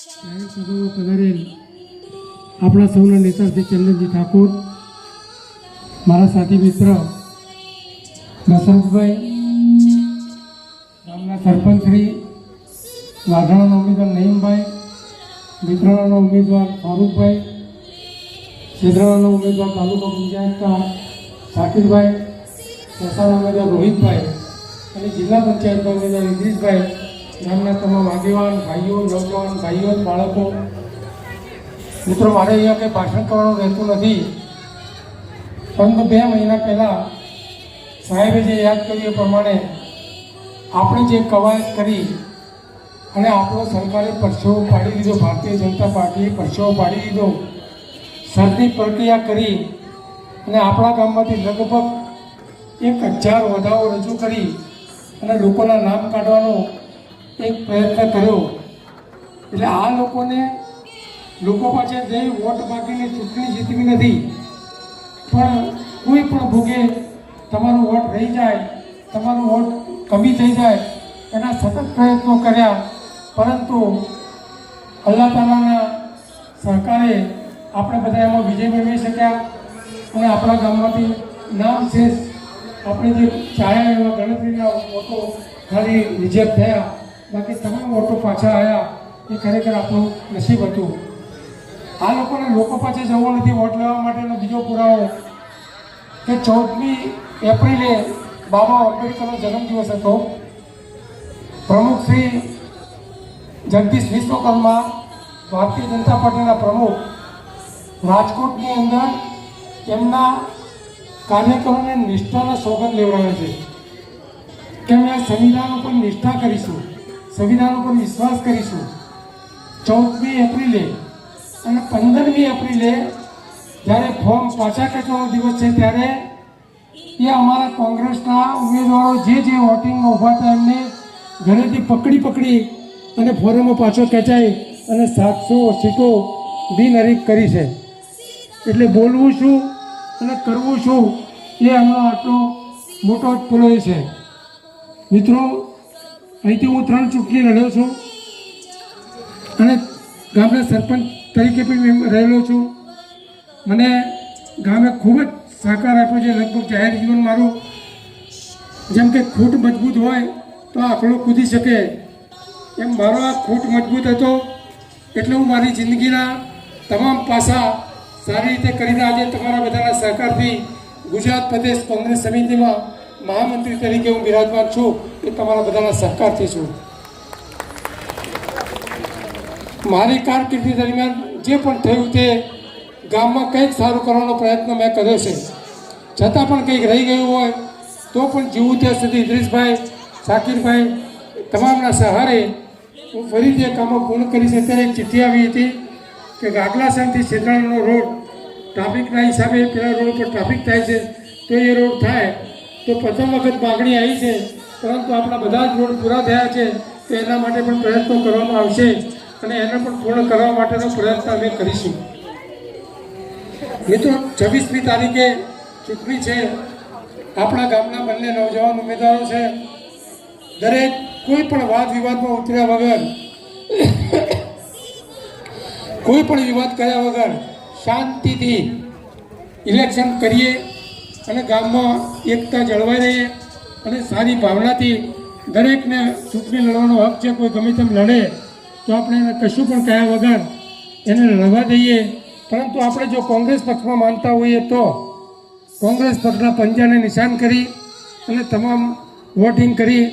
જાહેર સભામાં પધારેલ આપણા સૌના નેતા શ્રી ચંદનજી ઠાકોર, મારા સાથી મિત્ર બસંતભાઈ, ગામના સરપંચ શ્રી, વાઘાણાના ઉમેદવાર નહીમભાઈ, મિત્રાણાના ઉમેદવાર ફારૂકભાઈ, છેદરાણાના ઉમેદવાર તાલુકા પંચાયતના શાકીરભાઈ, સસાના ઉમેદવાર રોહિતભાઈ અને જિલ્લા પંચાયતના ઉમેદવાર ઇદ્રીસભાઈ, ગામના તમામ આગેવાન ભાઈઓ, નવજવાન ભાઈઓ, બાળકો, મિત્રો, મારે અહીંયા કંઈ ભાષણ કરવાનું રહેતું નથી, પરંતુ 2 મહિના પહેલાં સાહેબે જે યાદ કર્યું એ પ્રમાણે આપણે જે કવાયત કરી અને આપણો સરકારે પરસેવો પાડી દીધો, ભારતીય જનતા પાર્ટીએ પરસેવો પાડી દીધો, શરતી પ્રક્રિયા કરી અને આપણા ગામમાંથી લગભગ 1000 વધાવો રજૂ કરી અને લોકોના નામ કાઢવાનો એક પ્રયત્ન કર્યો. એટલે આ લોકો પાછળ જઈ વોટ માગીને ચૂંટણી જીતવી નથી, પણ કોઈ પણ ભોગે તમારો વોટ રહી જાય, તમારો વોટ કમી થઈ જાય એના સતત પ્રયત્નો કર્યા. પરંતુ અલ્લાહ તાલાના સહકારે આપણે બધા એમાં વિજય મેળવી શક્યા અને આપણા ગામમાંથી નામ શેષ આપણે જે ચાહ્યા એવા ગણતરીના વોટો ખાલી રિજેક્ટ થયા, બાકી તમામ વોટો પાછા આવ્યા. એ ખરેખર આપણું નસીબ હતું. આ લોકોને લોકો પાસે જવું નથી વોટ લેવા માટેનો બીજો પુરાવો કે 14મી એપ્રિલે બાબા આંબેડકરનો જન્મદિવસ હતો. પ્રમુખ શ્રી જગદીશ વિશ્વકર્મા, ભારતીય જનતા પાર્ટીના પ્રમુખ, રાજકોટની અંદર એમના કાર્યકરોને નિષ્ઠાના સોગંદ લેવડાવે છે કે અમે સંવિધાન ઉપર નિષ્ઠા કરીશું, સંવિધાન ઉપર વિશ્વાસ કરીશું. 14મી એપ્રિલે અને 15મી એપ્રિલે જ્યારે ફોર્મ પાછા ખેંચવાનો દિવસ છે ત્યારે એ અમારા કોંગ્રેસના ઉમેદવારો જે વોટિંગમાં ઊભા હતા એમને ઘરેથી પકડી અને ફોર્મો પાછો ખેંચાઈ અને 700 સીટો બિનહરીફ કરી છે. એટલે બોલવું શું અને કરવું શું એ એમનો આટલો મોટો જ પુલો છે. મિત્રો, અહીંથી હું 3 ચૂંટણી લડ્યો છું અને ગામના સરપંચ તરીકે પણ રહેલો છું. મને ગામે ખૂબ જ સહકાર આપ્યો છે. લગભગ જાહેર જીવન મારું જેમ કે ખૂટ મજબૂત હોય તો આંકડો કૂદી શકે એમ મારો આ ખૂટ મજબૂત હતો. એટલે હું મારી જિંદગીના તમામ પાસા સારી રીતે કરીને આજે તમારા બધાના સહકારથી ગુજરાત પ્રદેશ કોંગ્રેસ સમિતિમાં મહામંત્રી તરીકે હું બિરાજમાન છું. એ તમારા બધાના સહકારથી છું. મારી કારકિર્દી દરમિયાન જે પણ થયું તે ગામમાં કંઈક સારું કરવાનો પ્રયત્ન મેં કર્યો છે. છતાં પણ કંઈક રહી ગયું હોય તો પણ જીવું ત્યાં સુધી ઇદ્રીસભાઈ, શાકીરભાઈ તમામના સહારે હું ફરીથી એ કામો પૂર્ણ કરીશ. અત્યારે એક ચિઠ્ઠી આવી હતી કે ગાગલાસણથી છેદરાણાનો રોડ ટ્રાફિકના હિસાબે પેલા રોડ પર ટ્રાફિક થાય છે, તો એ રોડ થાય તો પ્રથમ વખત માગણી આવી છે, પરંતુ આપણા બધા જ રોડ પૂરા થયા છે તો એના માટે પણ પ્રયત્નો કરવામાં આવશે અને એને પણ પૂર્ણ કરવા માટેનો પ્રયત્ન અમે કરીશું. મિત્રો, 26મી તારીખે ચૂંટણી છે. આપણા ગામના બંને નવજવાન ઉમેદવારો છે. દરેક કોઈ પણ વાદ વિવાદમાં ઉતર્યા વગર, કોઈ પણ વિવાદ કર્યા વગર શાંતિથી ઇલેક્શન કરીએ અને ગામમાં એકતા જળવાઈ રહીએ અને સારી ભાવનાથી દરેકને ચૂંટણી લડવાનો હક છે. કોઈ ગમે તેમ લડે તો આપણે એને કશું પણ કહ્યા વગર એને લડવા દઈએ. પરંતુ આપણે જો કોંગ્રેસ પક્ષમાં માનતા હોઈએ તો કોંગ્રેસ પક્ષના પંજાને નિશાન કરી અને તમામ વોટિંગ કરી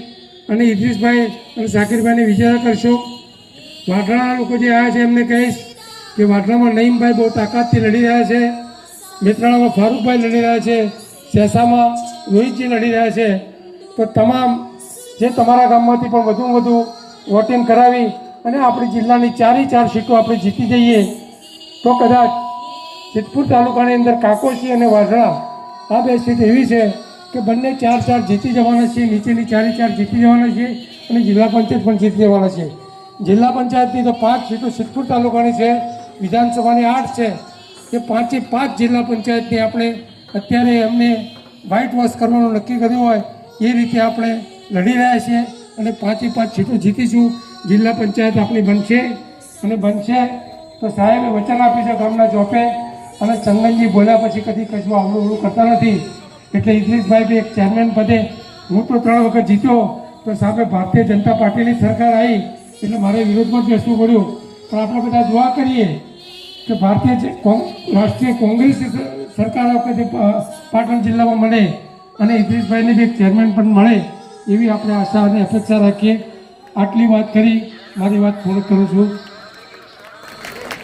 અને ઇદ્રીસભાઈ અને શાકીરભાઈને વિજય કરશો. વાઢરાના લોકો જે આવ્યા છે એમને કહીશ કે વાઢરામાં નહીમભાઈ બહુ તાકાતથી લડી રહ્યા છે, મિત્રાણામાં ફારૂકભાઈ લડી રહ્યા છે, સેસામાં રોહિતજી લડી રહ્યા છે. તો તમામ જે તમારા ગામમાંથી પણ વધુમાં વધુ વોટિંગ કરાવી અને આપણી જિલ્લાની 4 સીટો આપણે જીતી જઈએ તો કદાચ સિદ્ધપુર તાલુકાની અંદર કાકોશી અને વાઢરા આ 2 સીટ એવી છે કે બંને 4 જીતી જવાના છે. નીચેની 4 જીતી જવાના છે અને જિલ્લા પંચાયત પણ જીતી જવાના છે. જિલ્લા પંચાયતની તો 5 સીટો સિદ્ધપુર તાલુકાની છે, વિધાનસભાની 8 છે. એ 5 જિલ્લા પંચાયતની આપણે અત્યારે એમને વ્હાઇટ વોશ કરવાનું નક્કી કર્યું હોય એ રીતે આપણે લડી રહ્યા છીએ અને 5 સીટો જીતીશું. જિલ્લા પંચાયત આપણી બનશે અને બનશે તો સાહેબે વચન આપ્યું છે ગામના ચોપે, અને ચંદનજી બોલ્યા પછી કદી કશું આવડું અવળું કરતા નથી. એટલે ઇદ્રીસભાઈ બી એક ચેરમેન પદે, હું તો 3 વખત જીત્યો, તો સામે ભારતીય જનતા પાર્ટીની સરકાર આવી એટલે મારે વિરોધમાં જ બેસવું પડ્યું. પણ આપણે બધા દુઆ કરીએ કે રાષ્ટ્રીય કોંગ્રેસ સરકાર વખતે પાટણ જિલ્લામાં મળે અને ઇદ્રીસભાઈને બી એક ચેરમેન પણ મળે એવી આપણે આશા અને અપેક્ષા રાખીએ. આટલી વાત કરી મારી વાત પૂર્ણ કરું છું.